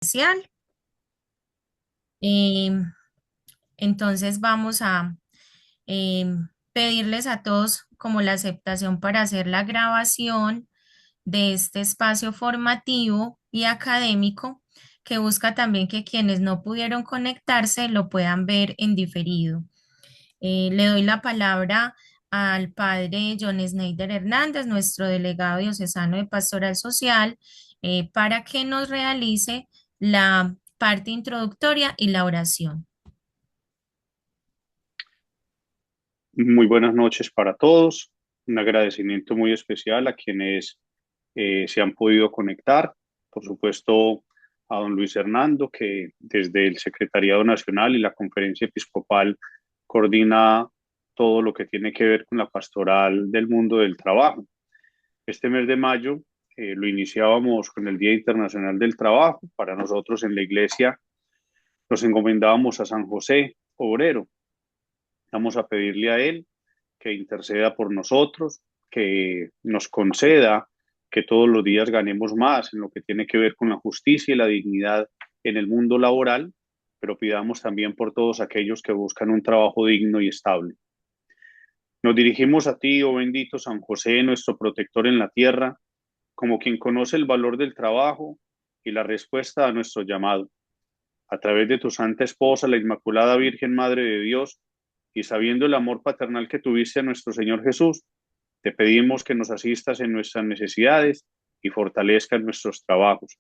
especial. Em, entonces vamos a pedirles a todos como la aceptación para hacer la grabación de este espacio formativo y académico que busca también que quienes no pudieron conectarse lo puedan ver en diferido. Le doy la palabra al padre John Schneider Hernández, nuestro delegado diocesano de Pastoral Social, para que nos realice la parte introductoria y la oración. Muy buenas noches para todos. Un agradecimiento muy especial a quienes se han podido conectar. Por supuesto, a don Luis Hernando, que desde el Secretariado Nacional y la Conferencia Episcopal coordina todo lo que tiene que ver con la pastoral del mundo del trabajo. Este mes de mayo lo iniciábamos con el Día Internacional del Trabajo. Para nosotros en la iglesia nos encomendábamos a San José, obrero. Vamos a pedirle a él que interceda por nosotros, que nos conceda que todos los días ganemos más en lo que tiene que ver con la justicia y la dignidad en el mundo laboral, pero pidamos también por todos aquellos que buscan un trabajo digno y estable. Nos dirigimos a ti, oh bendito San José, nuestro protector en la tierra, como quien conoce el valor del trabajo y la respuesta a nuestro llamado. A través de tu santa esposa, la Inmaculada Virgen Madre de Dios, y sabiendo el amor paternal que tuviste a nuestro Señor Jesús, te pedimos que nos asistas en nuestras necesidades y fortalezcas nuestros trabajos.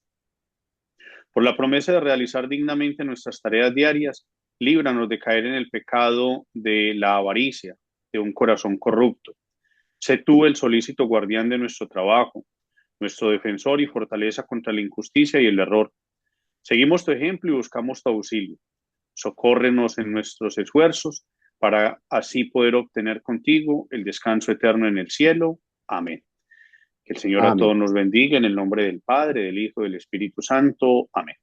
Por la promesa de realizar dignamente nuestras tareas diarias, líbranos de caer en el pecado de la avaricia, de un corazón corrupto. Sé tú el solícito guardián de nuestro trabajo, nuestro defensor y fortaleza contra la injusticia y el error. Seguimos tu ejemplo y buscamos tu auxilio. Socórrenos en nuestros esfuerzos para así poder obtener contigo el descanso eterno en el cielo. Amén. Que el Señor a Amén, todos nos bendiga en el nombre del Padre, del Hijo y del Espíritu Santo. Amén.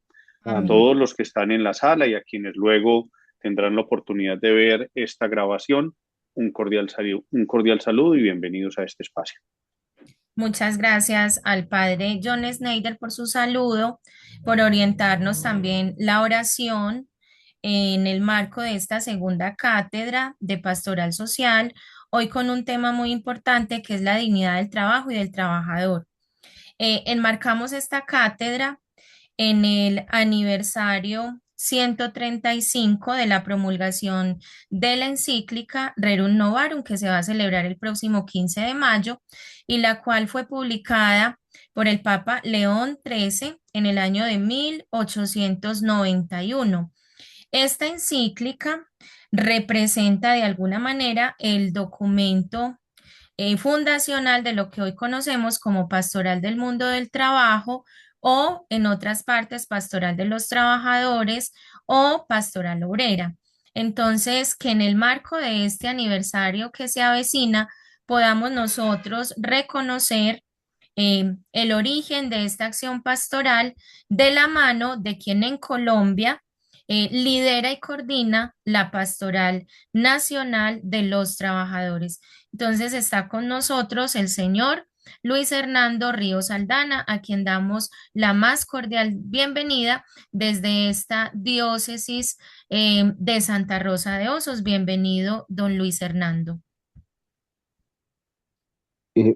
A Amén. amén. todos los que están en la sala y a quienes luego tendrán la oportunidad de ver esta grabación, un cordial saludo y bienvenidos a este espacio. Muchas gracias al padre John Schneider por su saludo, por orientarnos también la oración en el marco de esta segunda cátedra de Pastoral Social, hoy con un tema muy importante que es la dignidad del trabajo y del trabajador. Enmarcamos esta cátedra en el aniversario 135 de la promulgación de la encíclica Rerum Novarum, que se va a celebrar el próximo 15 de mayo y la cual fue publicada por el Papa León XIII en el año de 1891. Esta encíclica representa de alguna manera el documento fundacional de lo que hoy conocemos como Pastoral del Mundo del Trabajo o en otras partes Pastoral de los Trabajadores o Pastoral Obrera. Entonces, que en el marco de este aniversario que se avecina, podamos nosotros reconocer el origen de esta acción pastoral de la mano de quien en Colombia lidera y coordina la Pastoral Nacional de los Trabajadores. Entonces está con nosotros el señor Luis Hernando Ríos Aldana, a quien damos la más cordial bienvenida desde esta diócesis de Santa Rosa de Osos. Bienvenido, don Luis Hernando.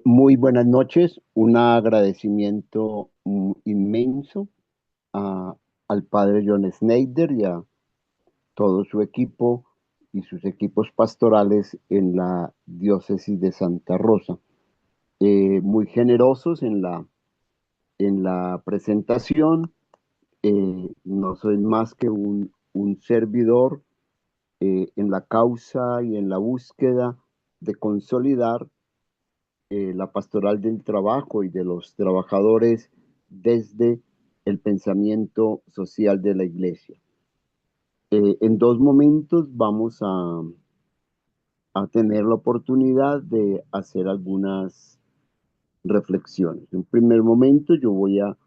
Muy buenas noches, un agradecimiento inmenso a- al padre John Schneider y a todo su equipo y sus equipos pastorales en la diócesis de Santa Rosa. Muy generosos en la presentación. No soy más que un servidor en la causa y en la búsqueda de consolidar la pastoral del trabajo y de los trabajadores desde el pensamiento social de la iglesia. En dos momentos vamos a tener la oportunidad de hacer algunas reflexiones. En un primer momento yo voy a,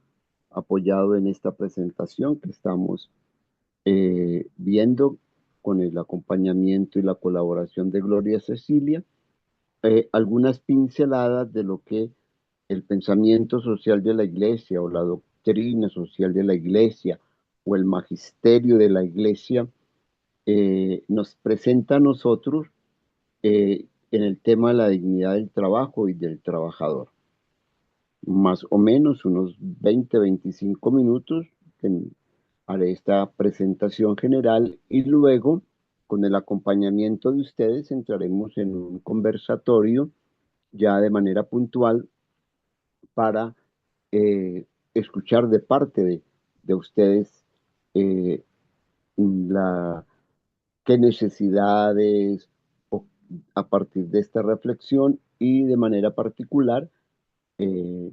apoyado en esta presentación que estamos viendo con el acompañamiento y la colaboración de Gloria Cecilia, algunas pinceladas de lo que el pensamiento social de la iglesia o la doctrina social de la iglesia o el magisterio de la iglesia nos presenta a nosotros en el tema de la dignidad del trabajo y del trabajador. Más o menos unos 20-25 minutos haré esta presentación general y luego, con el acompañamiento de ustedes, entraremos en un conversatorio ya de manera puntual para escuchar de parte de ustedes eh, la, qué necesidades o, a partir de esta reflexión y de manera particular,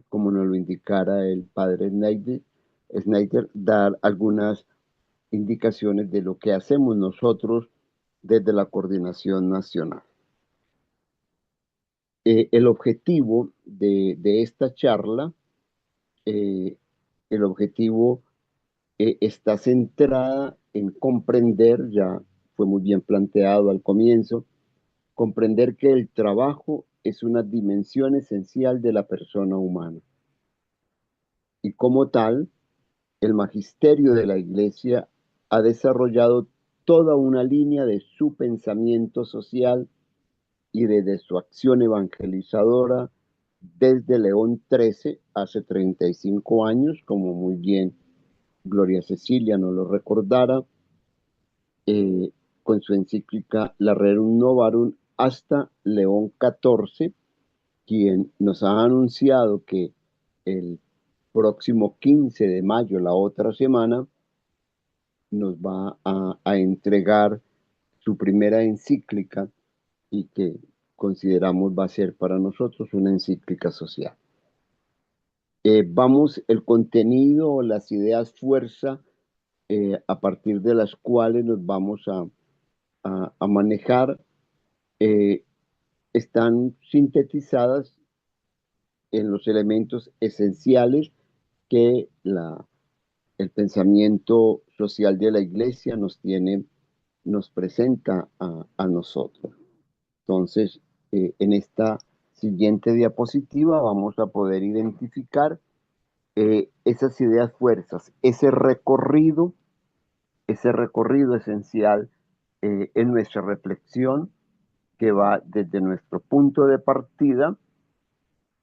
como nos lo indicara el padre Snyder, dar algunas indicaciones de lo que hacemos nosotros desde la coordinación nacional. El objetivo de esta charla, eh, el objetivo está centrada en comprender, ya fue muy bien planteado al comienzo, comprender que el trabajo es una dimensión esencial de la persona humana. Y como tal, el magisterio de la Iglesia ha desarrollado toda una línea de su pensamiento social y de su acción evangelizadora desde León XIII, hace 35 años, como muy bien Gloria Cecilia nos lo recordara, eh, con su encíclica La Rerum Novarum, hasta León XIV, quien nos ha anunciado que el próximo 15 de mayo, la otra semana, nos va a entregar su primera encíclica y que consideramos va a ser para nosotros una encíclica social. Vamos, el contenido, las ideas fuerza, a partir de las cuales nos vamos a manejar, eh, están sintetizadas en los elementos esenciales que el pensamiento social de la Iglesia nos presenta a nosotros. Entonces, en esta siguiente diapositiva vamos a poder identificar esas ideas fuerzas, ese recorrido esencial en nuestra reflexión que va desde nuestro punto de partida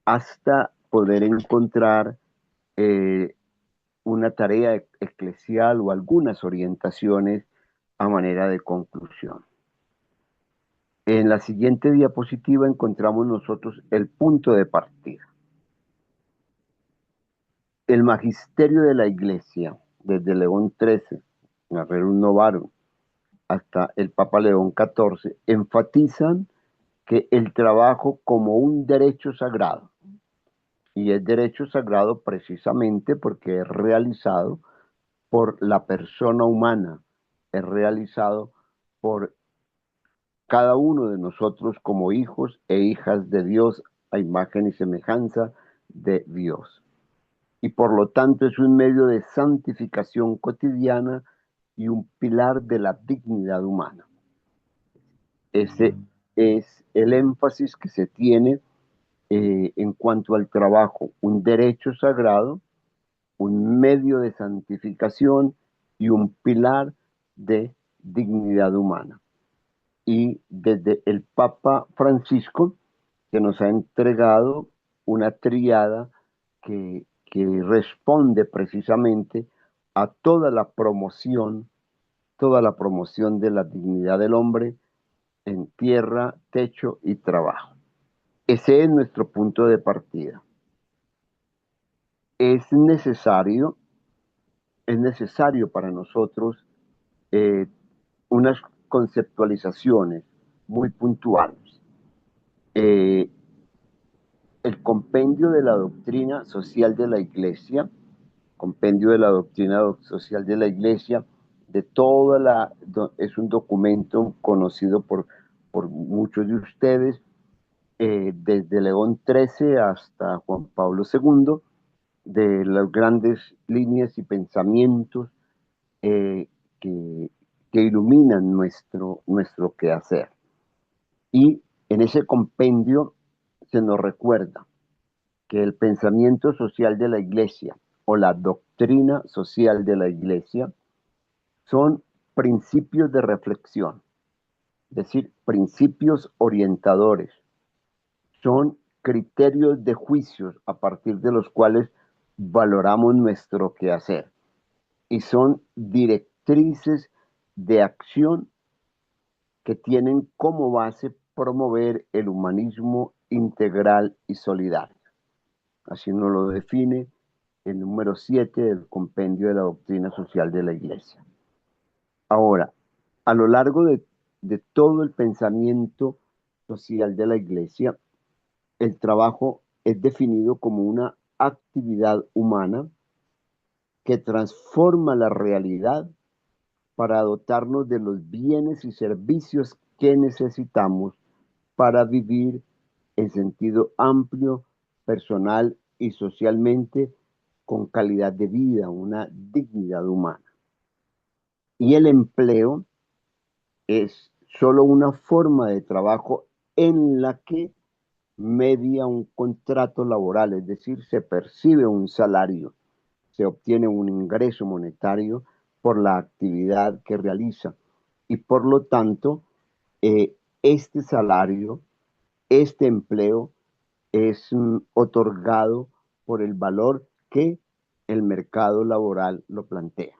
hasta poder encontrar eh, una tarea eclesial o algunas orientaciones a manera de conclusión. En la siguiente diapositiva encontramos nosotros el punto de partida. El magisterio de la Iglesia, desde León XIII, Rerum Novarum, hasta el Papa León XIV, enfatizan que el trabajo como un derecho sagrado, y es derecho sagrado precisamente porque es realizado por la persona humana, es realizado por cada uno de nosotros como hijos e hijas de Dios a imagen y semejanza de Dios. Y por lo tanto es un medio de santificación cotidiana y un pilar de la dignidad humana. Ese es el énfasis que se tiene en cuanto al trabajo, un derecho sagrado, un medio de santificación y un pilar de dignidad humana. Y desde el Papa Francisco, que nos ha entregado una tríada que responde precisamente a toda la promoción de la dignidad del hombre en tierra, techo y trabajo. Ese es nuestro punto de partida. Es necesario para nosotros eh, unas conceptualizaciones muy puntuales. El compendio de la doctrina social de la Iglesia, compendio de la doctrina social de la Iglesia, es un documento conocido por muchos de ustedes, desde León XIII hasta Juan Pablo II, de las grandes líneas y pensamientos eh, que, que iluminan nuestro quehacer. Y en ese compendio se nos recuerda que el pensamiento social de la Iglesia o la doctrina social de la Iglesia son principios de reflexión, es decir, principios orientadores, son criterios de juicios a partir de los cuales valoramos nuestro quehacer y son directrices de acción que tienen como base promover el humanismo integral y solidario. Así nos lo define el número 7 del compendio de la doctrina social de la Iglesia. Ahora, a lo largo de todo el pensamiento social de la Iglesia, el trabajo es definido como una actividad humana que transforma la realidad para dotarnos de los bienes y servicios que necesitamos para vivir en sentido amplio, personal y socialmente con calidad de vida, una dignidad humana. Y el empleo es solo una forma de trabajo en la que media un contrato laboral, es decir, se percibe un salario, se obtiene un ingreso monetario por la actividad que realiza y por lo tanto este salario, este empleo es otorgado por el valor que el mercado laboral lo plantea.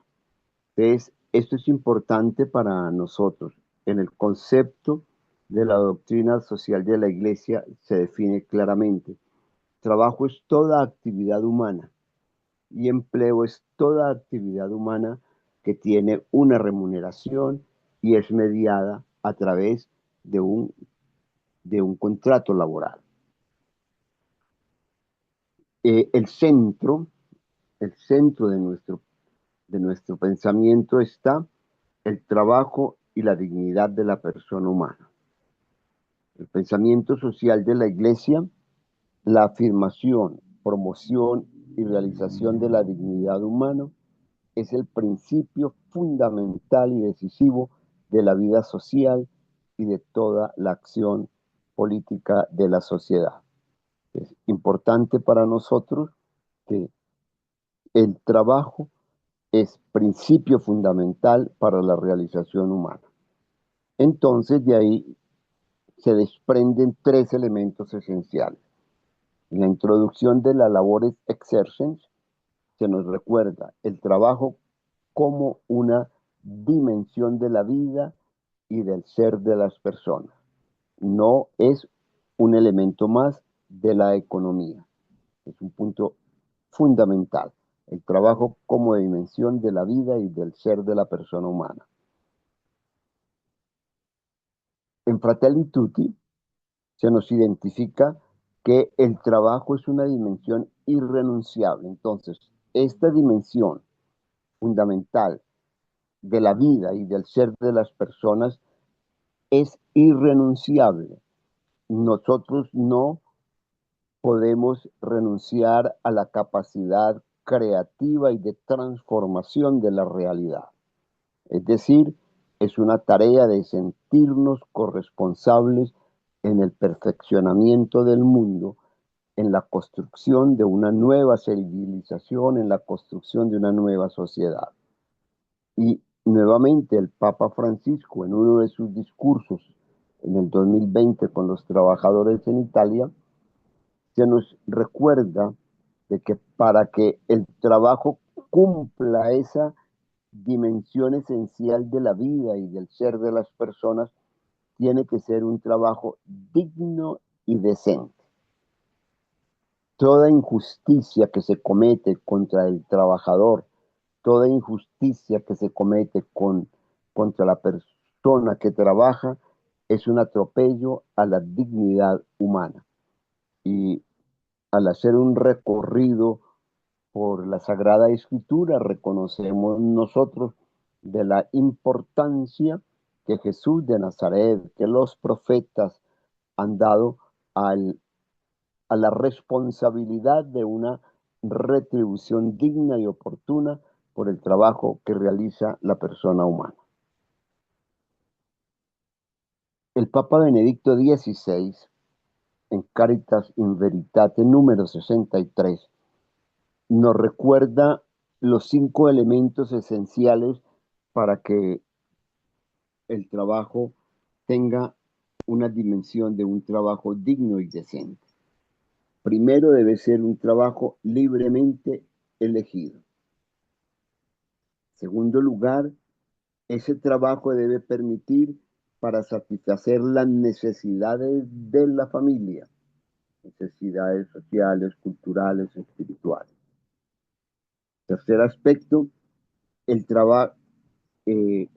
Entonces, esto es importante para nosotros. En el concepto de la doctrina social de la Iglesia se define claramente. Trabajo es toda actividad humana y empleo es toda actividad humana que tiene una remuneración y es mediada a través de un contrato laboral. El centro de nuestro pensamiento está el trabajo y la dignidad de la persona humana. El pensamiento social de la Iglesia, la afirmación, promoción y realización de la dignidad humana es el principio fundamental y decisivo de la vida social y de toda la acción política de la sociedad. Es importante para nosotros que el trabajo es principio fundamental para la realización humana. Entonces, de ahí se desprenden tres elementos esenciales. En la introducción de la labores exercens se nos recuerda el trabajo como una dimensión de la vida y del ser de las personas. No es un elemento más de la economía. Es un punto fundamental. El trabajo como dimensión de la vida y del ser de la persona humana. En Fratelli Tutti se nos identifica que el trabajo es una dimensión irrenunciable. Entonces, esta dimensión fundamental de la vida y del ser de las personas es irrenunciable. Nosotros no podemos renunciar a la capacidad creativa y de transformación de la realidad. Es decir, es una tarea de sentirnos corresponsables en el perfeccionamiento del mundo, en la construcción de una nueva civilización, en la construcción de una nueva sociedad. Y nuevamente el Papa Francisco, en uno de sus discursos en el 2020 con los trabajadores en Italia, se nos recuerda de que para que el trabajo cumpla esa dimensión esencial de la vida y del ser de las personas, tiene que ser un trabajo digno y decente. Toda injusticia que se comete contra el trabajador, toda injusticia que se comete contra la persona que trabaja, es un atropello a la dignidad humana. Y al hacer un recorrido por la Sagrada Escritura, reconocemos nosotros de la importancia que Jesús de Nazaret, que los profetas han dado a la responsabilidad de una retribución digna y oportuna por el trabajo que realiza la persona humana. El Papa Benedicto XVI, en Caritas in Veritate número 63, nos recuerda los 5 elementos esenciales para que el trabajo tenga una dimensión de un trabajo digno y decente. Primero debe ser un trabajo libremente elegido. Segundo lugar, ese trabajo debe permitir para satisfacer las necesidades de la familia, necesidades sociales, culturales, espirituales. Tercer aspecto, el trabajo, eh,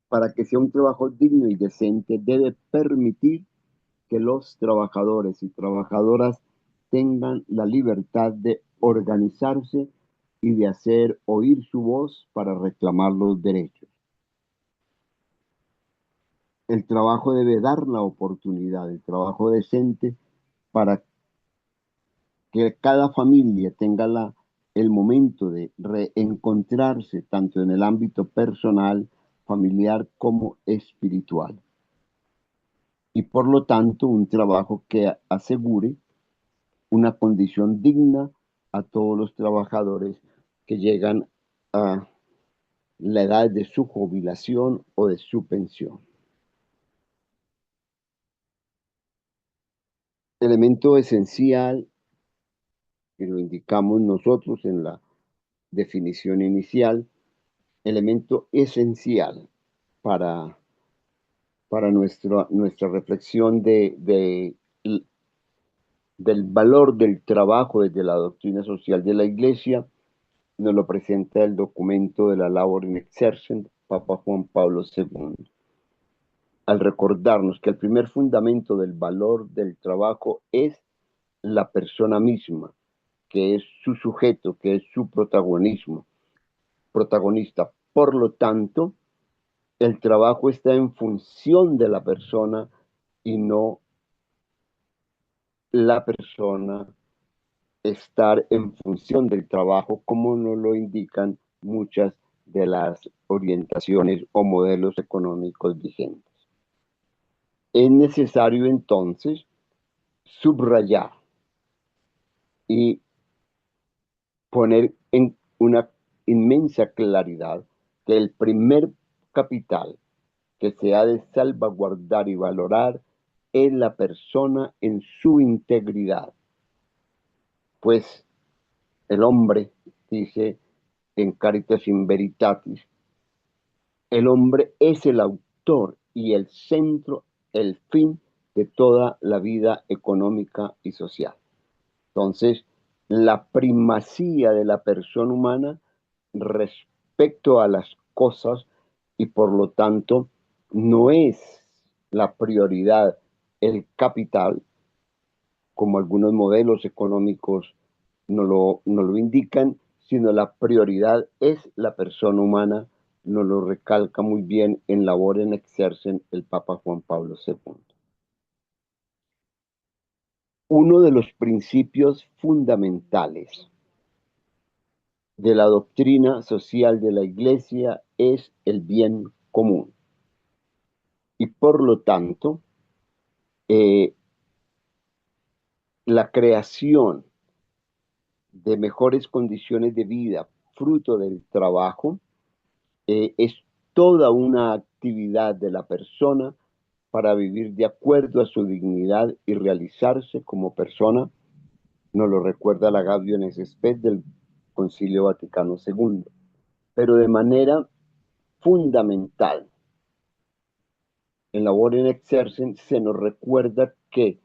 para que sea un trabajo digno y decente, debe permitir que los trabajadores y trabajadoras tengan la libertad de organizarse y de hacer oír su voz para reclamar los derechos. El trabajo debe dar la oportunidad, el trabajo decente, para que cada familia tenga el momento de reencontrarse tanto en el ámbito personal, familiar como espiritual. Y por lo tanto, un trabajo que asegure una condición digna a todos los trabajadores que llegan a la edad de su jubilación o de su pensión. Elemento esencial, que lo indicamos nosotros en la definición inicial, elemento esencial para, para nuestra reflexión del valor del trabajo desde la doctrina social de la Iglesia, nos lo presenta el documento de la Labor in Exercens, Papa Juan Pablo II, al recordarnos que el primer fundamento del valor del trabajo es la persona misma, que es su sujeto, que es su protagonista. Por lo tanto, el trabajo está en función de la persona y no la persona estar en función del trabajo, como nos lo indican muchas de las orientaciones o modelos económicos vigentes. Es necesario entonces subrayar y poner en una inmensa claridad que el primer capital que se ha de salvaguardar y valorar es la persona en su integridad, pues el hombre, dice en Caritas in Veritatis, el hombre es el autor y el centro, el fin de toda la vida económica y social. Entonces, la primacía de la persona humana respecto a las cosas y por lo tanto no es la prioridad el capital, como algunos modelos económicos nos lo indican, sino la prioridad es la persona humana, nos lo recalca muy bien en Labor in Exercens el Papa Juan Pablo II. Uno de los principios fundamentales de la doctrina social de la Iglesia es el bien común. Y por lo tanto, la creación de mejores condiciones de vida, fruto del trabajo, es toda una actividad de la persona para vivir de acuerdo a su dignidad y realizarse como persona, nos lo recuerda la Gaudium et Spes del Concilio Vaticano II, pero de manera fundamental. En Labor in Exercens se nos recuerda que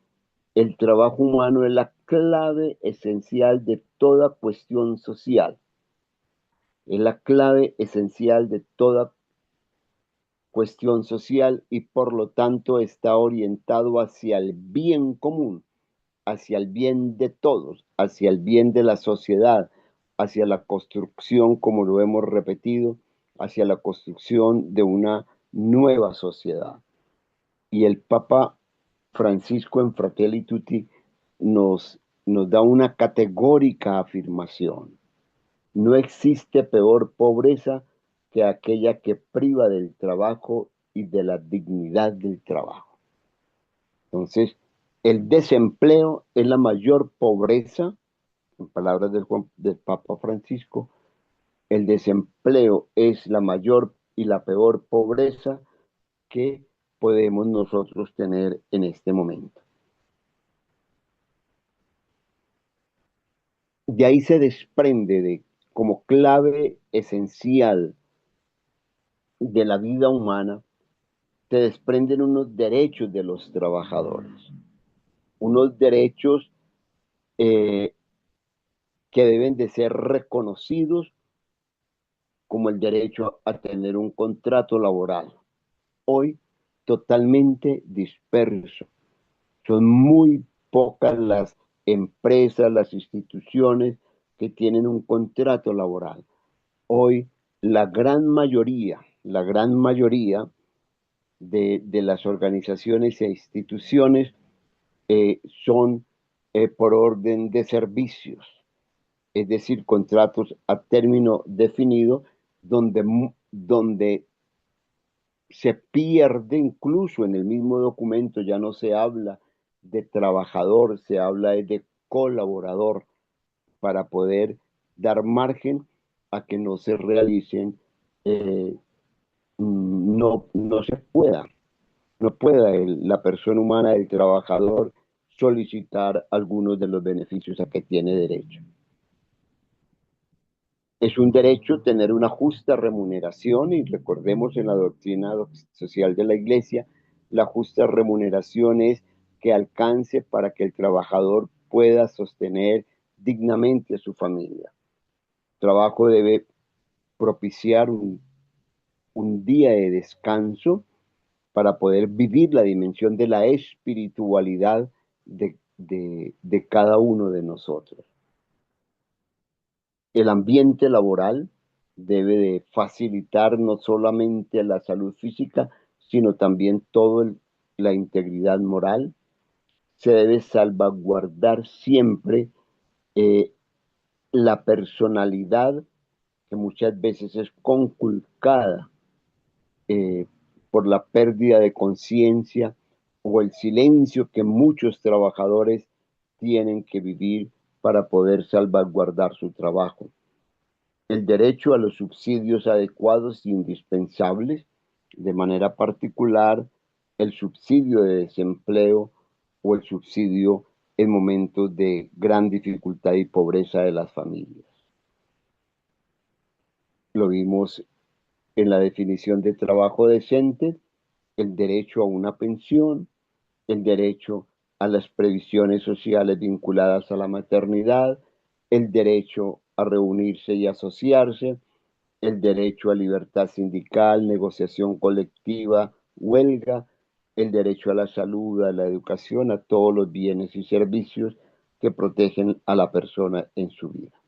el trabajo humano es la clave esencial de toda cuestión social, es la clave esencial de toda cuestión social y por lo tanto está orientado hacia el bien común, hacia el bien de todos, hacia el bien de la sociedad, hacia la construcción, como lo hemos repetido, hacia la construcción de una nueva sociedad. Y el Papa Francisco en Fratelli Tutti nos da una categórica afirmación. No existe peor pobreza que aquella que priva del trabajo y de la dignidad del trabajo. Entonces, el desempleo es la mayor pobreza, en palabras del Papa Francisco, El desempleo es la mayor y la peor pobreza que podemos nosotros tener en este momento. De ahí se desprende como clave esencial de la vida humana, se desprenden unos derechos de los trabajadores, unos derechos eh, que deben de ser reconocidos como el derecho a tener un contrato laboral. Hoy totalmente disperso. Son muy pocas las empresas, las instituciones que tienen un contrato laboral. Hoy la gran mayoría de las organizaciones e instituciones son por orden de servicios, es decir, contratos a término definido, donde se pierde incluso en el mismo documento, ya no se habla de trabajador, se habla de colaborador para poder dar margen a que no se realicen, eh, no se pueda, no pueda la persona humana, el trabajador, solicitar algunos de los beneficios a que tiene derecho. Es un derecho tener una justa remuneración y recordemos en la doctrina social de la Iglesia, la justa remuneración es que alcance para que el trabajador pueda sostener dignamente a su familia. El trabajo debe propiciar un día de descanso para poder vivir la dimensión de la espiritualidad de cada uno de nosotros. El ambiente laboral debe de facilitar no solamente la salud física, sino también toda la integridad moral. Se debe salvaguardar siempre eh, la personalidad que muchas veces es conculcada eh, por la pérdida de conciencia o el silencio que muchos trabajadores tienen que vivir para poder salvaguardar su trabajo. El derecho a los subsidios adecuados e indispensables, de manera particular el subsidio de desempleo o el subsidio en momentos de gran dificultad y pobreza de las familias. Lo vimos en la definición de trabajo decente, el derecho a una pensión, el derecho a las previsiones sociales vinculadas a la maternidad, el derecho a reunirse y asociarse, el derecho a libertad sindical, negociación colectiva, huelga, el derecho a la salud, a la educación, a todos los bienes y servicios que protegen a la persona en su vida.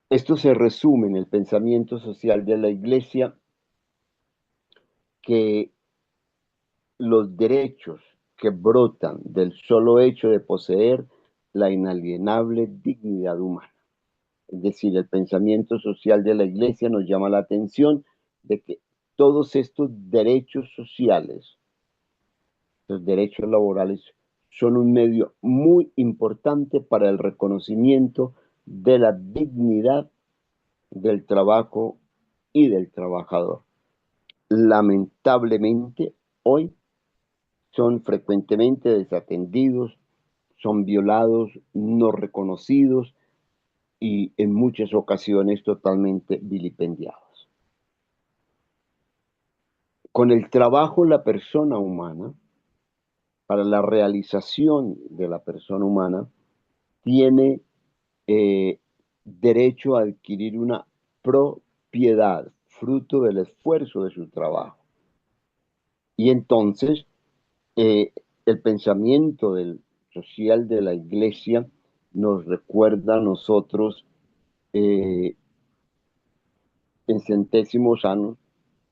Esto se resume en el pensamiento social de la Iglesia, que los derechos que brotan del solo hecho de poseer la inalienable dignidad humana. Es decir, el pensamiento social de la Iglesia nos llama la atención de que todos estos derechos sociales, los derechos laborales, son un medio muy importante para el reconocimiento de la dignidad del trabajo y del trabajador. Lamentablemente, hoy son frecuentemente desatendidos, son violados, no reconocidos y en muchas ocasiones totalmente vilipendiados. Con el trabajo, la persona humana, para la realización de la persona humana, tiene derecho a adquirir una propiedad, fruto del esfuerzo de su trabajo. Y entonces, el pensamiento social de la Iglesia nos recuerda a nosotros en centésimos años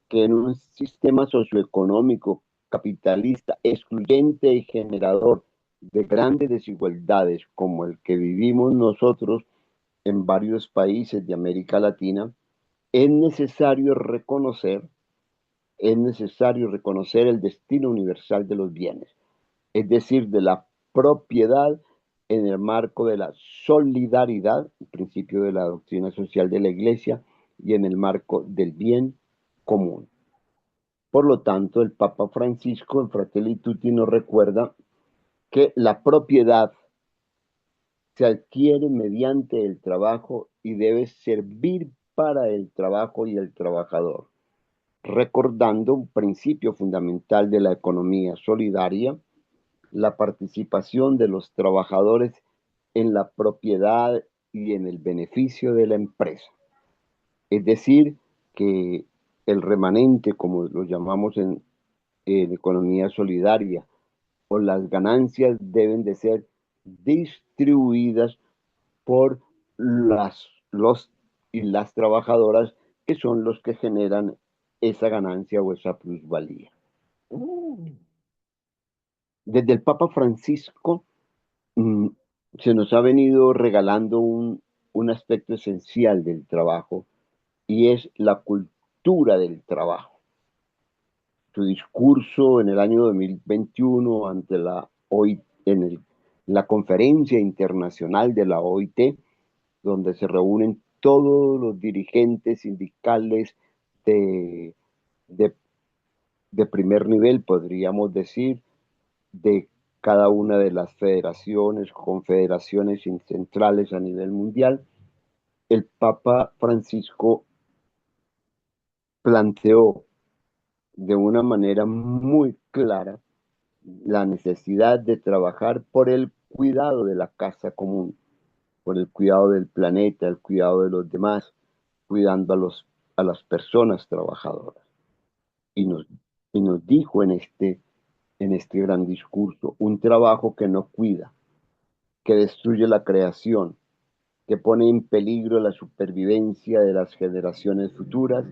que en un sistema socioeconómico capitalista excluyente y generador de grandes desigualdades como el que vivimos nosotros en varios países de América Latina, es necesario reconocer, el destino universal de los bienes, es decir, de la propiedad en el marco de la solidaridad, el principio de la doctrina social de la Iglesia, y en el marco del bien común. Por lo tanto, el Papa Francisco en Fratelli Tutti nos recuerda que la propiedad se adquiere mediante el trabajo y debe servir para el trabajo y el trabajador, recordando un principio fundamental de la economía solidaria, la participación de los trabajadores en la propiedad y en el beneficio de la empresa. Es decir, que el remanente, como lo llamamos en economía solidaria, o las ganancias deben de ser distribuidas por los y las trabajadoras que son los que generan esa ganancia o esa plusvalía. Desde el Papa Francisco mm, se nos ha venido regalando un aspecto esencial del trabajo y es la cultura del trabajo. Su discurso en el año 2021 ante la OIT, la Conferencia Internacional de la OIT, donde se reúnen todos los dirigentes sindicales de, de, de primer nivel, podríamos decir, de cada una de las federaciones, confederaciones centrales a nivel mundial, el Papa Francisco planteó de una manera muy clara la necesidad de trabajar por el cuidado de la casa común, por el cuidado del planeta, el cuidado de los demás, cuidando a las personas trabajadoras. Y nos, y nos dijo en este gran discurso, un trabajo que no cuida, que destruye la creación, que pone en peligro la supervivencia de las generaciones futuras,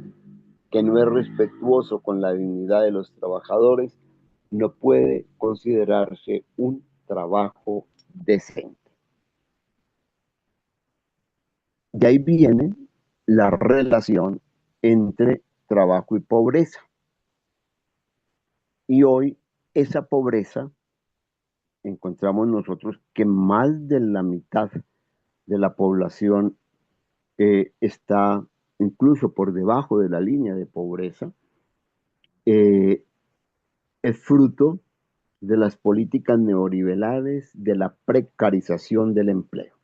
que no es respetuoso con la dignidad de los trabajadores, no puede considerarse un trabajo decente. De ahí viene la relación entre trabajo y pobreza. Y hoy esa pobreza encontramos nosotros que más de la mitad de la población está incluso por debajo de la línea de pobreza, eh, es fruto de las políticas neoliberales de la precarización del empleo.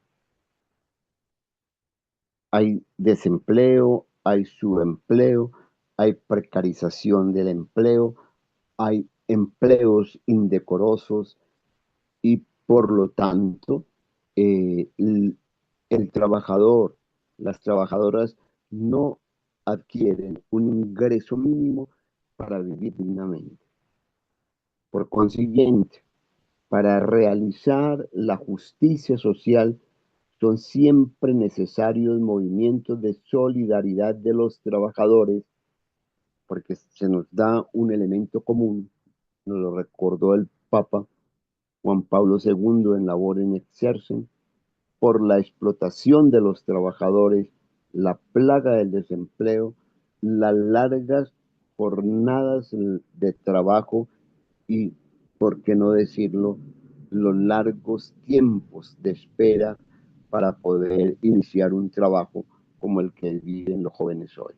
Hay desempleo, hay subempleo, hay precarización del empleo, hay empleos indecorosos y por lo tanto el trabajador, las trabajadoras no adquieren un ingreso mínimo para vivir dignamente. Por consiguiente, para realizar la justicia social son siempre necesarios movimientos de solidaridad de los trabajadores, porque se nos da un elemento común, nos lo recordó el Papa Juan Pablo II en Labor in Exercens, por la explotación de los trabajadores, la plaga del desempleo, las largas jornadas de trabajo y, por qué no decirlo, los largos tiempos de espera para poder iniciar un trabajo como el que viven los jóvenes hoy.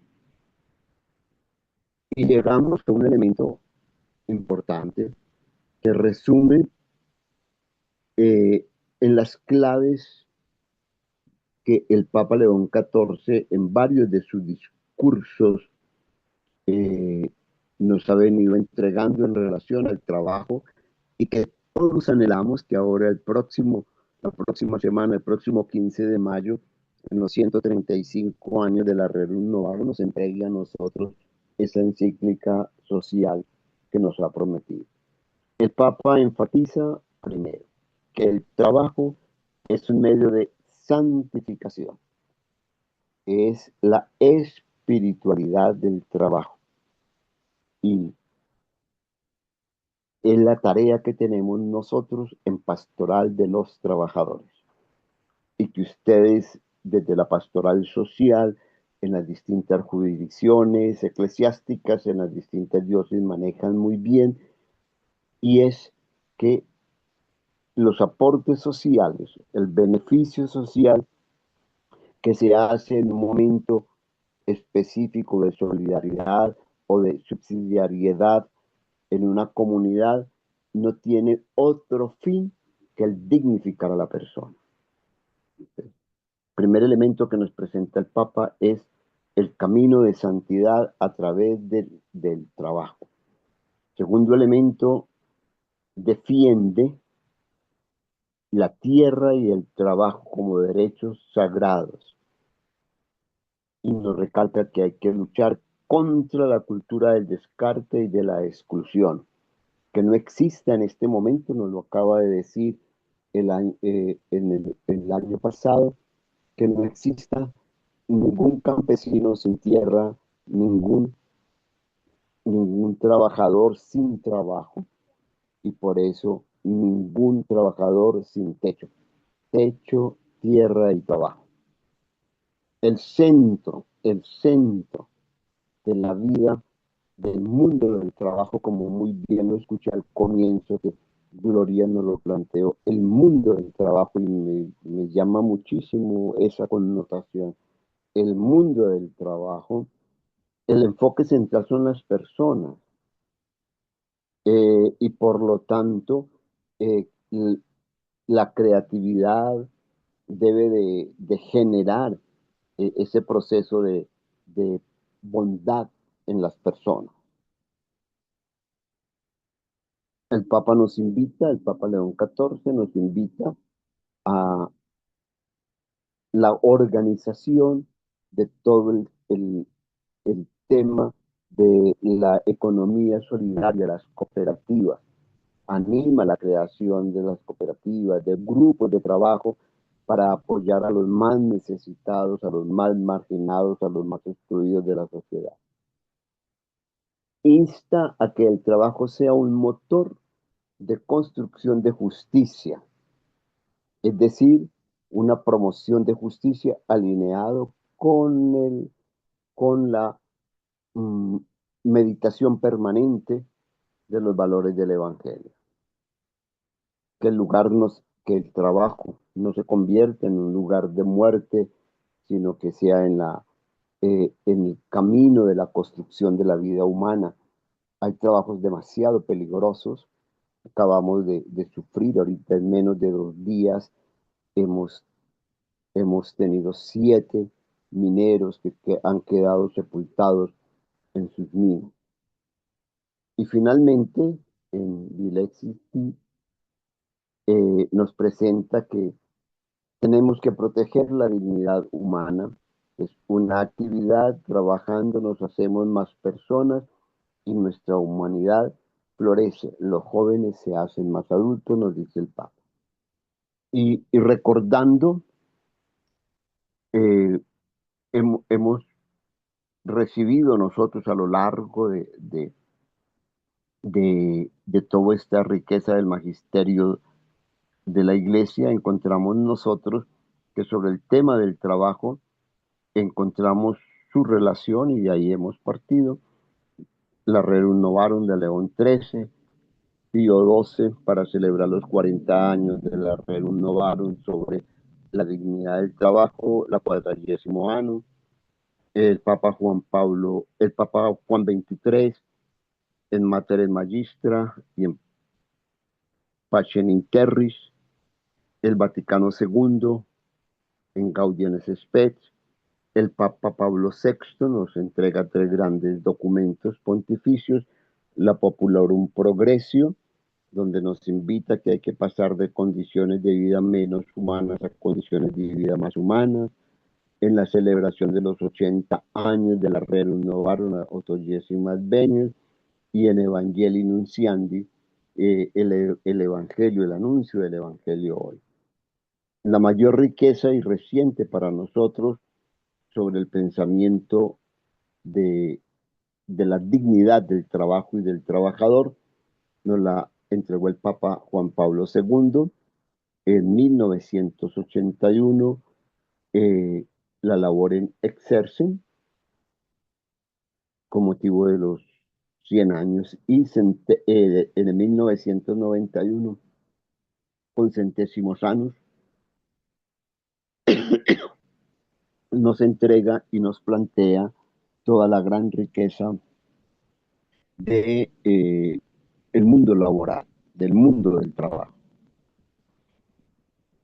Y llegamos a un elemento importante que resume en las claves que el Papa León XIV en varios de sus discursos eh, nos ha venido entregando en relación al trabajo y que todos anhelamos que ahora la próxima semana, el próximo 15 de mayo, en los 135 años de la Rerum Novarum, nos entregue a nosotros esa encíclica social que nos ha prometido. El Papa enfatiza primero que el trabajo es un medio de santificación, es la espiritualidad del trabajo y es la tarea que tenemos nosotros en pastoral de los trabajadores y que ustedes desde la pastoral social en las distintas jurisdicciones eclesiásticas, en las distintas diócesis manejan muy bien y es que los aportes sociales, el beneficio social que se hace en un momento específico de solidaridad o de subsidiariedad en una comunidad, no tiene otro fin que el dignificar a la persona. El primer elemento que nos presenta el Papa es el camino de santidad a través del trabajo. Segundo elemento, defiende la tierra y el trabajo como derechos sagrados y nos recalca que hay que luchar contra la cultura del descarte y de la exclusión, que no exista en este momento, nos lo acaba de decir el año pasado, que no exista ningún campesino sin tierra, ningún, ningún trabajador sin trabajo y por eso ningún trabajador sin techo. Techo, tierra y trabajo. El centro de la vida del mundo del trabajo, como muy bien lo escuché al comienzo, que Gloria nos lo planteó, el mundo del trabajo, y me llama muchísimo esa connotación, el mundo del trabajo, el enfoque central son las personas, y por lo tanto, eh, la creatividad debe de generar ese proceso de bondad en las personas. El Papa León XIV nos invita a la organización de todo el tema de la economía solidaria, las cooperativas. Anima la creación de las cooperativas, de grupos de trabajo para apoyar a los más necesitados, a los más marginados, a los más excluidos de la sociedad. Insta a que el trabajo sea un motor de construcción de justicia, es decir, una promoción de justicia alineado con la mm, meditación permanente de los valores del Evangelio. Que el trabajo no se convierta en un lugar de muerte, sino que sea en el camino de la construcción de la vida humana. Hay trabajos demasiado peligrosos. Acabamos de sufrir ahorita en menos de 2 días. Hemos, hemos tenido 7 mineros que han quedado sepultados en sus minas. Y finalmente, en Dilexity, nos presenta que tenemos que proteger la dignidad humana. Es una actividad, trabajando nos hacemos más personas y nuestra humanidad florece. Los jóvenes se hacen más adultos, nos dice el Papa. Y recordando, eh, hemos recibido nosotros a lo largo de toda esta riqueza del magisterio de la iglesia, encontramos nosotros que sobre el tema del trabajo encontramos su relación y de ahí hemos partido. La Rerum Novarum de León XIII, Pío XII, para celebrar los 40 años de la Rerum Novarum sobre la dignidad del trabajo, la 40º año, el Papa Juan XXIII, en Mater Magistra y en Pacem in Terris, el Vaticano II, en Gaudium et Spes, el Papa Pablo VI nos entrega 3 grandes documentos pontificios, la Popularum Progressio, donde nos invita que hay que pasar de condiciones de vida menos humanas a condiciones de vida más humanas, en la celebración de los 80 años de la Rerum Novarum, 80 venias, y en Evangelii Nunciandi, el Evangelio, el anuncio del Evangelio hoy. La mayor riqueza y reciente para nosotros sobre el pensamiento de, de la dignidad del trabajo y del trabajador, nos la entregó el Papa Juan Pablo II en 1981, la labor en Exercen, con motivo de los 100 años, y en 1991 con centésimos años, nos entrega y nos plantea toda la gran riqueza de el mundo laboral, del mundo del trabajo.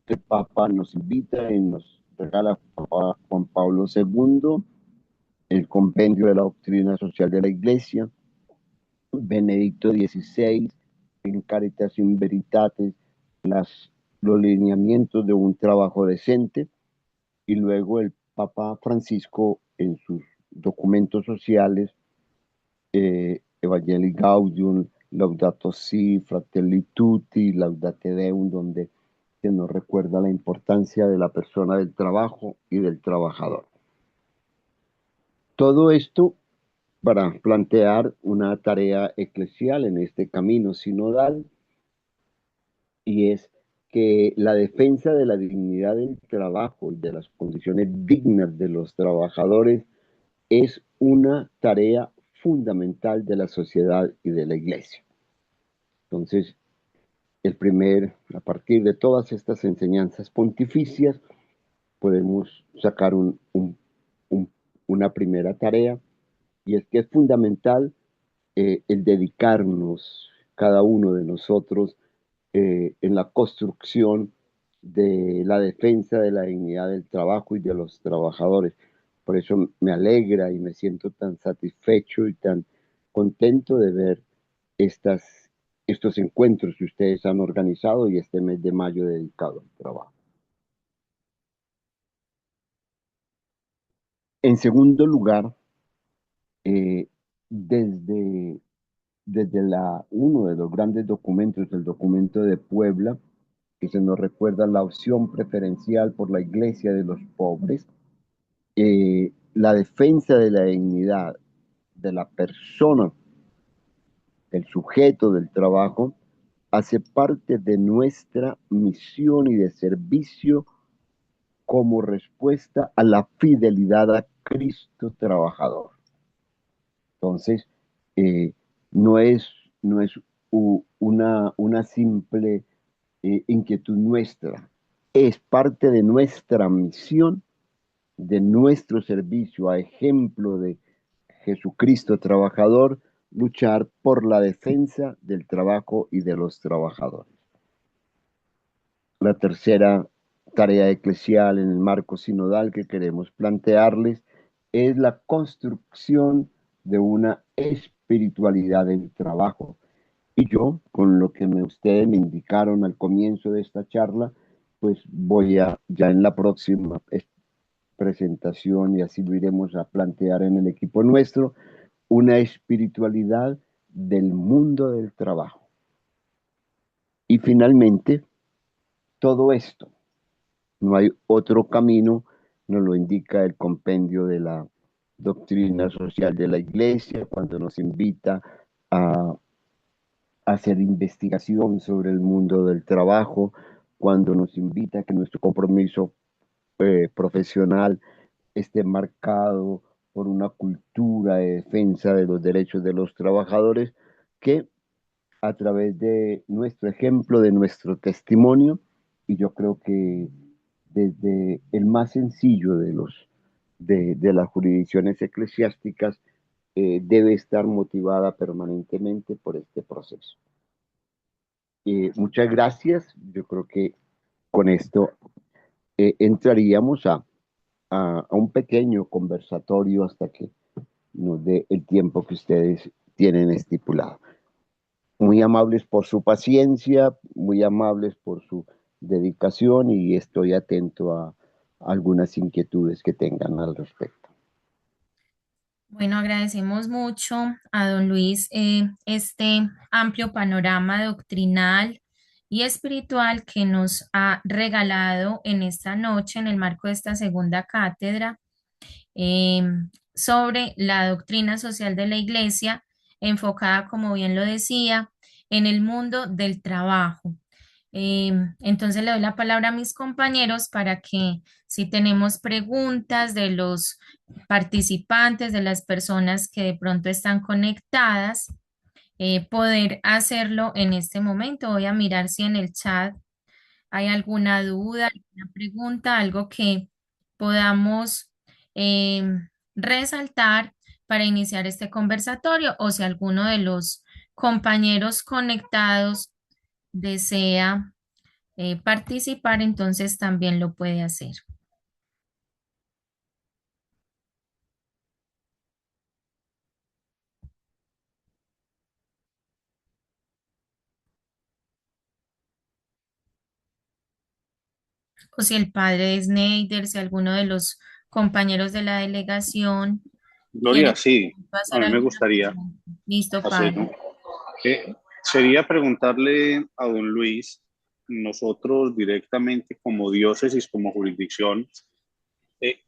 El Papa nos invita y nos regala Papa Juan Pablo II, el compendio de la doctrina social de la Iglesia, Benedicto XVI, en Caritas in Veritatis, las, los lineamientos de un trabajo decente, y luego el Papa Francisco en sus documentos sociales, Evangelii Gaudium, Laudato Si, Fratelli Tutti, Laudate Deum, donde se nos recuerda la importancia de la persona del trabajo y del trabajador. Todo esto para plantear una tarea eclesial en este camino sinodal, y es que la defensa de la dignidad del trabajo y de las condiciones dignas de los trabajadores es una tarea fundamental de la sociedad y de la Iglesia. Entonces, a partir de todas estas enseñanzas pontificias, podemos sacar una primera tarea, y es que es fundamental el dedicarnos, cada uno de nosotros, en la construcción de la defensa de la dignidad del trabajo y de los trabajadores. Por eso me alegra y me siento tan satisfecho y tan contento de ver estas, estos encuentros que ustedes han organizado y este mes de mayo dedicado al trabajo. En segundo lugar, eh, desde, uno de los grandes documentos, el documento de Puebla, que se nos recuerda la opción preferencial por la iglesia de los pobres, la defensa de la dignidad de la persona, del sujeto del trabajo, hace parte de nuestra misión y de servicio como respuesta a la fidelidad a Cristo trabajador. Entonces, eh, no es, no es una simple inquietud nuestra, es parte de nuestra misión, de nuestro servicio a ejemplo de Jesucristo trabajador, luchar por la defensa del trabajo y de los trabajadores. La tercera tarea eclesial en el marco sinodal que queremos plantearles es la construcción de una espiritualidad del trabajo. Y yo, con lo que ustedes me indicaron al comienzo de esta charla, pues ya en la próxima presentación, y así lo iremos a plantear en el equipo nuestro, una espiritualidad del mundo del trabajo. Y finalmente, todo esto, no hay otro camino, nos lo indica el compendio de la doctrina social de la Iglesia, cuando nos invita a hacer investigación sobre el mundo del trabajo, cuando nos invita a que nuestro compromiso profesional esté marcado por una cultura de defensa de los derechos de los trabajadores, que a través de nuestro ejemplo, de nuestro testimonio, y yo creo que desde el más sencillo de las jurisdicciones eclesiásticas, debe estar motivada permanentemente por este proceso. Muchas gracias. Yo creo que con esto entraríamos a un pequeño conversatorio hasta que nos dé el tiempo que ustedes tienen estipulado. Muy amables por su paciencia, muy amables por su dedicación, y estoy atento a algunas inquietudes que tengan al respecto. Bueno, agradecemos mucho a don Luis este amplio panorama doctrinal y espiritual que nos ha regalado en esta noche en el marco de esta segunda cátedra eh, sobre la doctrina social de la Iglesia, enfocada, como bien lo decía, en el mundo del trabajo. Entonces le doy la palabra a mis compañeros para que si tenemos preguntas de los participantes, de las personas que de pronto están conectadas, poder hacerlo en este momento. Voy a mirar si en el chat ¿Hay alguna duda, alguna pregunta, algo que podamos resaltar para iniciar este conversatorio? O si alguno de los compañeros conectados desea participar, entonces también lo puede hacer. O si el padre de Snyder, si alguno de los compañeros de la delegación Gloria, quiere sí, a hacer mí me alguna gustaría pregunta. Listo, padre. hacerlo. Sería preguntarle a don Luis, nosotros directamente como diócesis, como jurisdicción, eh,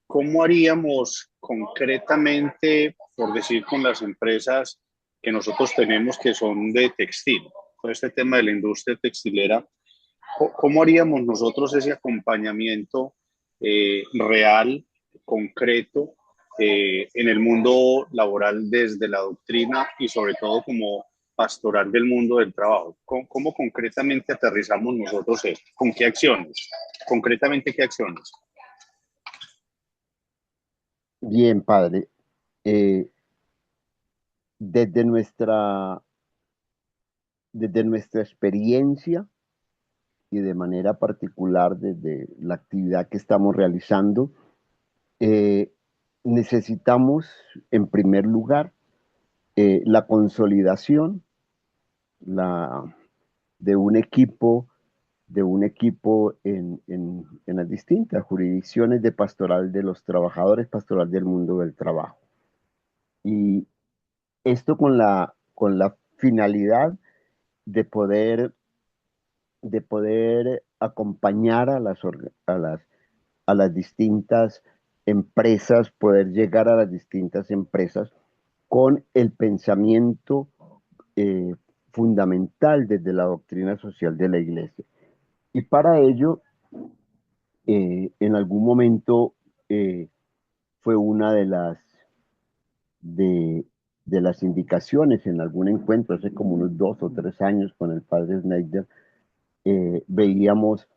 ¿cómo haríamos concretamente, por decir, con las empresas que nosotros tenemos que son de textil? Todo este tema de la industria textilera, ¿cómo haríamos nosotros ese acompañamiento real, concreto, en el mundo laboral desde la doctrina y sobre todo como pastoral del mundo del trabajo? ¿Cómo concretamente aterrizamos nosotros esto? ¿Con qué acciones? Concretamente, ¿qué acciones? Bien, padre. Eh, desde nuestra, desde nuestra experiencia y de manera particular desde la actividad que estamos realizando, eh, necesitamos, en primer lugar, la consolidación la, de un equipo, en las distintas jurisdicciones de pastoral de los trabajadores, pastoral del mundo del trabajo. Y esto con la finalidad de poder acompañar a las distintas empresas, poder llegar a las distintas empresas con el pensamiento eh, fundamental desde la doctrina social de la Iglesia. Y para ello, en algún momento eh, fue una de, de las indicaciones en algún encuentro, hace como unos 2 o 3 años con el padre Snyder, veíamos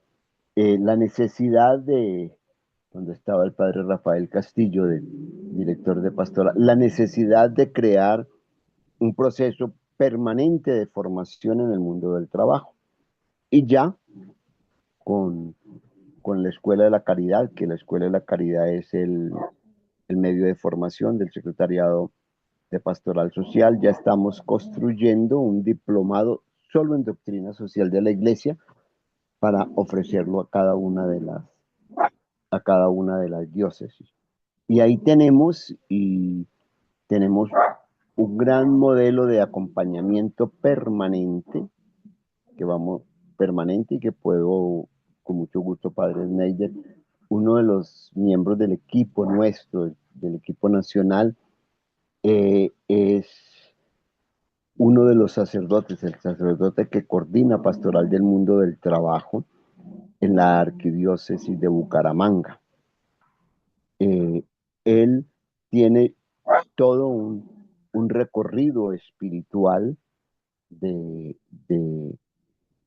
la necesidad donde estaba el padre Rafael Castillo, director de pastoral, la necesidad de crear un proceso permanente de formación en el mundo del trabajo. Y ya con, con la Escuela de la Caridad, que la Escuela de la Caridad es el medio de formación del Secretariado de Pastoral Social, ya estamos construyendo un diplomado solo en doctrina social de la Iglesia para ofrecerlo a cada una de las diócesis. Y ahí tenemos un gran modelo de acompañamiento permanente, que vamos permanente y que puedo, con mucho gusto, padre Schneider, uno de los miembros del equipo nuestro, del equipo nacional, es uno de los sacerdotes, el sacerdote que coordina pastoral del mundo del trabajo en la arquidiócesis de Bucaramanga. Eh, Él tiene todo un recorrido espiritual de, de,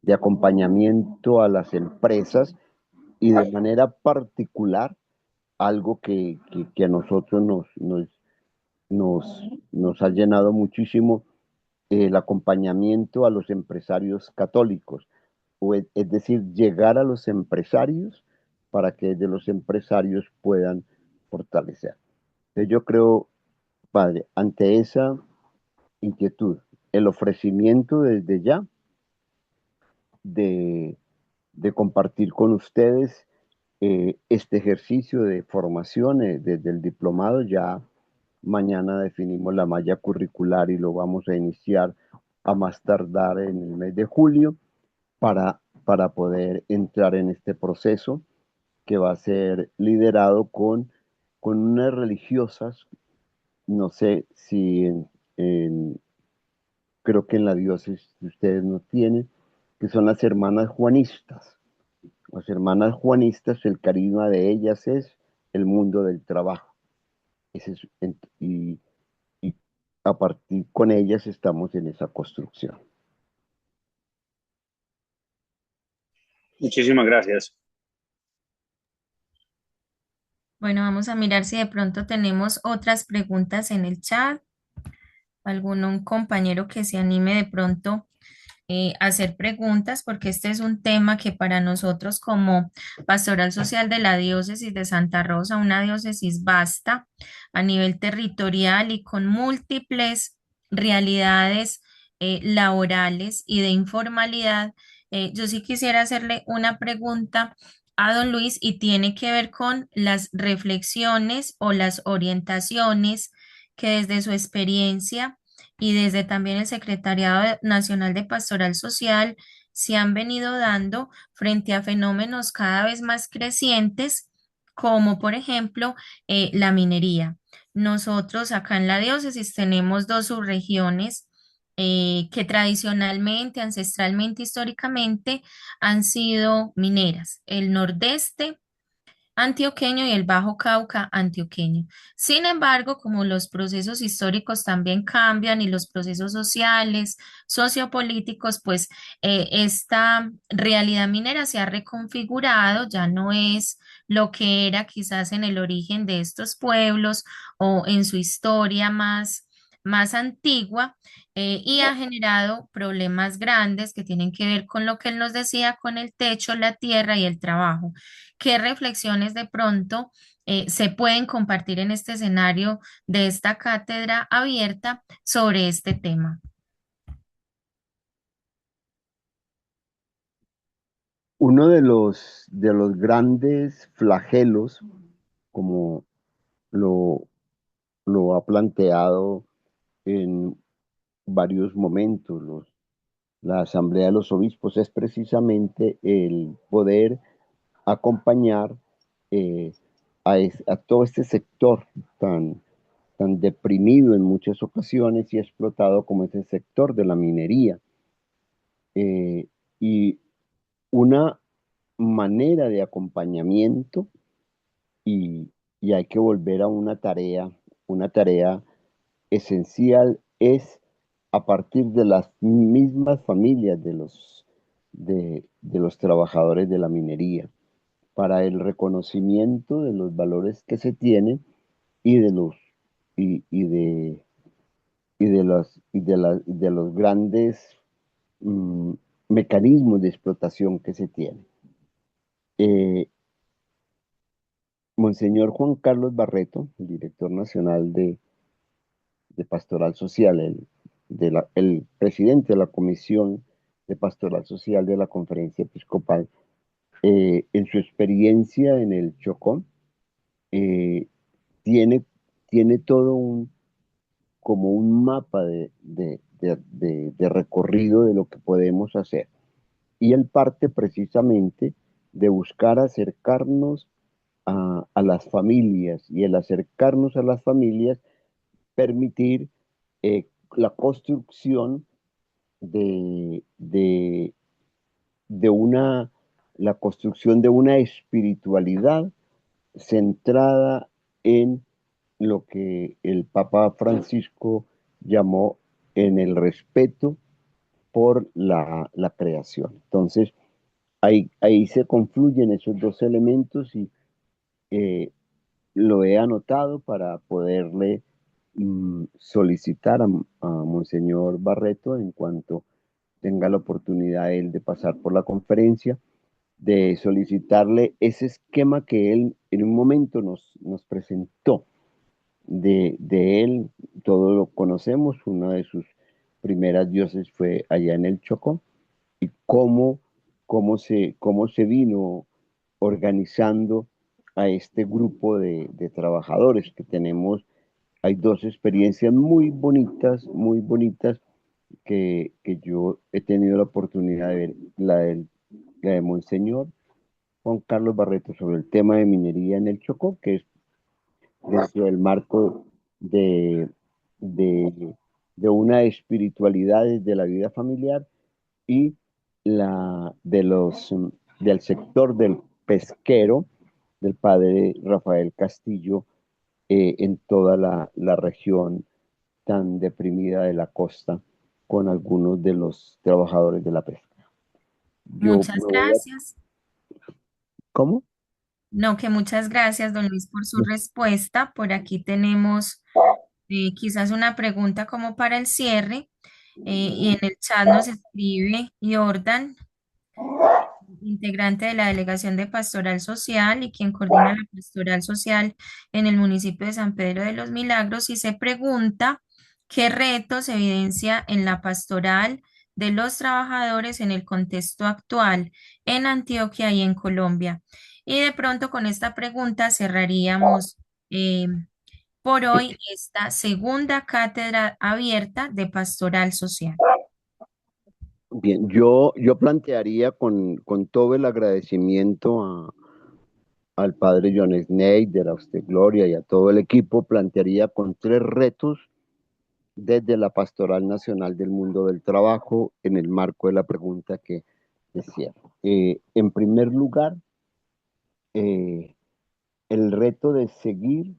de acompañamiento a las empresas y de manera particular algo que a nosotros nos ha llenado muchísimo, el acompañamiento a los empresarios católicos, es decir, llegar a los empresarios para que desde los empresarios puedan fortalecer. Entonces yo creo, padre, ante esa inquietud, el ofrecimiento desde ya de, de compartir con ustedes este ejercicio de formación desde el diplomado. Ya mañana definimos la malla curricular y lo vamos a iniciar a más tardar en el mes de julio para poder entrar en este proceso que va a ser liderado con unas religiosas. No sé si creo que en la diócesis ustedes no tienen, que son las hermanas juanistas. Las hermanas juanistas, el carisma de ellas es el mundo del trabajo. Ese es- y, y a partir con ellas estamos en esa construcción. Muchísimas gracias. Bueno, vamos a mirar si de pronto tenemos otras preguntas en el chat. Un compañero que se anime de pronto a hacer preguntas, porque este es un tema que para nosotros como Pastoral Social de la Diócesis de Santa Rosa, una diócesis vasta a nivel territorial y con múltiples realidades laborales y de informalidad, yo sí quisiera hacerle una pregunta a don Luis y tiene que ver con las reflexiones o las orientaciones que desde su experiencia y desde también el Nacional de Pastoral Social se han venido dando frente a fenómenos cada vez más crecientes, como por ejemplo la minería. Nosotros acá en la diócesis tenemos dos subregiones que tradicionalmente, ancestralmente, históricamente han sido mineras, el nordeste antioqueño y el Bajo Cauca antioqueño. Sin embargo, como los procesos históricos también cambian y los procesos sociales, sociopolíticos, pues esta realidad minera se ha reconfigurado, ya no es lo que era quizás en el origen de estos pueblos o en su historia más antigua. Y ha generado problemas grandes que tienen que ver con lo que él nos decía, con el techo, la tierra y el trabajo. ¿Qué reflexiones de pronto se pueden compartir en este escenario de esta cátedra abierta sobre este tema? Uno de los grandes flagelos, como lo, lo ha planteado en varios momentos la Asamblea de los Obispos, es precisamente el poder acompañar eh, a todo este sector tan deprimido en muchas ocasiones y explotado como es el sector de la minería. Eh, y una manera de acompañamiento y, y hay que volver a una tarea esencial es a partir de las mismas familias de los trabajadores de la minería, para el reconocimiento de los valores que se tienen y de los y, y de de los grandes mm, mecanismos de explotación que se tienen. Eh, Monseñor Juan Carlos Barreto, el director nacional de Pastoral Social, el presidente de la Comisión de Pastoral Social de la Conferencia Episcopal, en su experiencia en el Chocó, eh, tiene, tiene todo como un mapa de recorrido de lo que podemos hacer. Y él parte precisamente de buscar acercarnos a las familias y el acercarnos a las familias permitir la construcción de, de, de una, la construcción de una espiritualidad centrada en lo que el Papa Francisco llamó en el respeto por la creación. Entonces, ahí se confluyen esos dos elementos y eh, lo he anotado para poderle solicitar a Monseñor Barreto en cuanto tenga la oportunidad él de pasar por la conferencia, de solicitarle ese esquema que él en un momento nos presentó. De él, todo lo conocemos, una de sus primeras dioses fue allá en el Chocó, y cómo se vino organizando a este grupo de trabajadores que tenemos. Hay dos experiencias muy bonitas que yo he tenido la oportunidad de ver, la de Monseñor Juan Carlos Barreto sobre el tema de minería en el Chocó, que es dentro del marco de, de, de una espiritualidad de la vida familiar y del sector del pesquero del padre Rafael Castillo en toda la región tan deprimida de la costa con algunos de los trabajadores de la pesca. Yo Muchas me voy a, gracias. ¿Cómo? No, que muchas gracias, don Luis, por su respuesta. Por aquí tenemos quizás una pregunta como para el cierre. Y en el chat nos escribe Jordan, integrante de la Delegación de Pastoral Social y quien coordina la Pastoral Social en el municipio de San Pedro de los Milagros, y se pregunta qué retos evidencia en la pastoral de los trabajadores en el contexto actual en Antioquia y en Colombia. Y de pronto con esta pregunta cerraríamos eh, por hoy esta segunda cátedra abierta de Pastoral Social. Bien, yo plantearía con todo el agradecimiento al padre John Schneider, a usted Gloria y a todo el equipo, plantearía con tres retos desde la Pastoral Nacional del Mundo del Trabajo en el marco de la pregunta que decía. En primer lugar, eh, el reto de seguir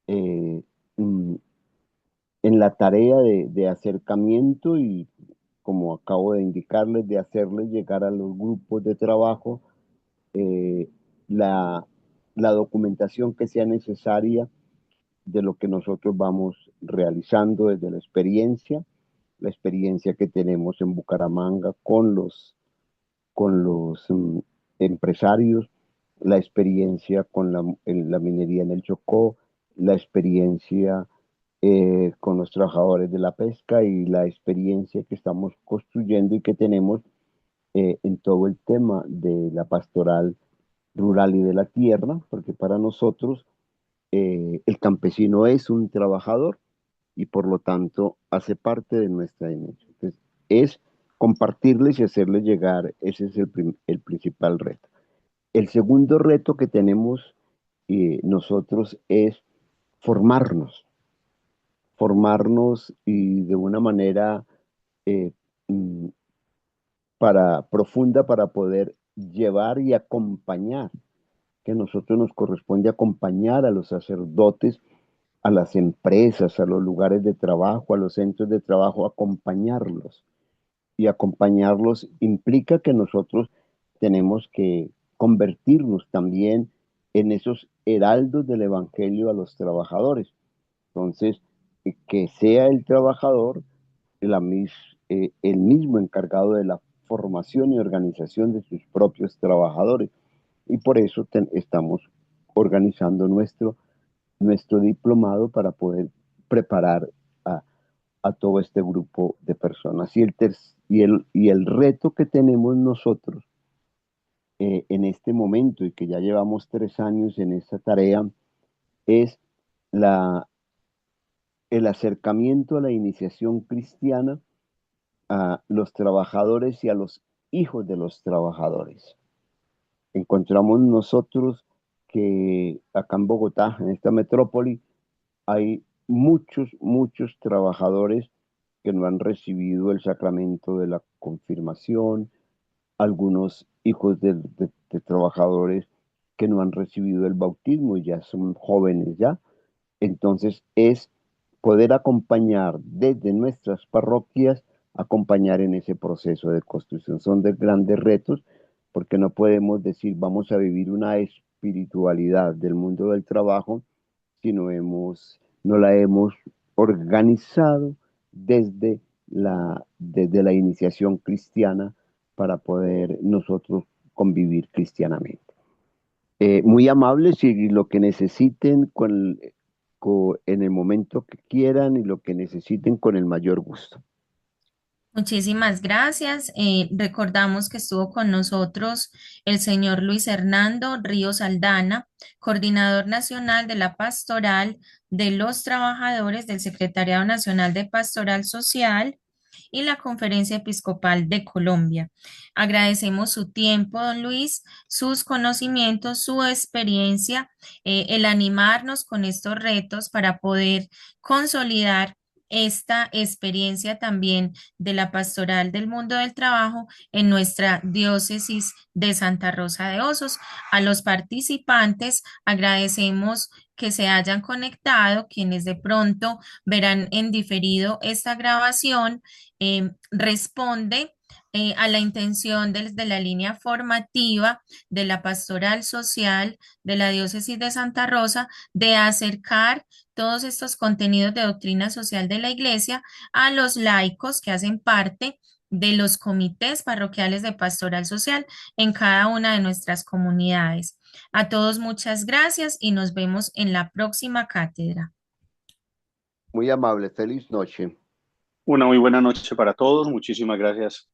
eh, mm, en la tarea de acercamiento y, como acabo de indicarles, de hacerles llegar a los grupos de trabajo eh, la, la documentación que sea necesaria de lo que nosotros vamos realizando desde la experiencia que tenemos en Bucaramanga con los empresarios, la experiencia con la minería en el Chocó, la experiencia con los trabajadores de la pesca y la experiencia que estamos construyendo y que tenemos en todo el tema de la pastoral rural y de la tierra, porque para nosotros el campesino es un trabajador y por lo tanto hace parte de nuestra dimensión. Entonces, es compartirles y hacerles llegar, ese es el principal reto. El segundo reto que tenemos nosotros es formarnos, formarnos y de una manera eh, mm, profunda para poder llevar y acompañar, que a nosotros nos corresponde acompañar a los sacerdotes, a las empresas, a los lugares de trabajo, a los centros de trabajo, acompañarlos. Y acompañarlos implica que nosotros tenemos que convertirnos también en esos heraldos del Evangelio a los trabajadores. Entonces, que sea el trabajador la el mismo encargado de la formación y organización de sus propios trabajadores. Y por eso estamos organizando nuestro diplomado para poder preparar a, a todo este grupo de personas. Y el reto que tenemos nosotros en este momento y que ya llevamos 3 años en esta tarea es la, el acercamiento a la iniciación cristiana a los trabajadores y a los hijos de los trabajadores. Encontramos nosotros que acá en Bogotá, en esta metrópoli, hay muchos trabajadores que no han recibido el sacramento de la confirmación, algunos hijos de trabajadores que no han recibido el bautismo y ya son jóvenes ya. Entonces es poder acompañar desde nuestras parroquias, acompañar en ese proceso de construcción. Son de grandes retos porque no podemos decir vamos a vivir una espiritualidad del mundo del trabajo si no la hemos organizado desde la iniciación cristiana para poder nosotros convivir cristianamente. Muy amables y lo que necesiten en el momento que quieran y lo que necesiten con el mayor gusto. Muchísimas gracias. Recordamos que estuvo con nosotros el señor Luis Hernando Ríos Aldana, coordinador nacional de la Pastoral de los Trabajadores del Secretariado Nacional de Pastoral Social y la Conferencia Episcopal de Colombia. Agradecemos su tiempo, don Luis, sus conocimientos, su experiencia, el animarnos con estos retos para poder consolidar esta experiencia también de la pastoral del mundo del trabajo en nuestra diócesis de Santa Rosa de Osos. A los participantes agradecemos que se hayan conectado, quienes de pronto verán en diferido esta grabación. Responde a la intención desde la línea formativa de la pastoral social de la diócesis de Santa Rosa de acercar todos estos contenidos de doctrina social de la Iglesia a los laicos que hacen parte de los comités parroquiales de pastoral social en cada una de nuestras comunidades. A todos muchas gracias y nos vemos en la próxima cátedra. Muy amable, feliz noche. Una muy buena noche para todos. Muchísimas gracias.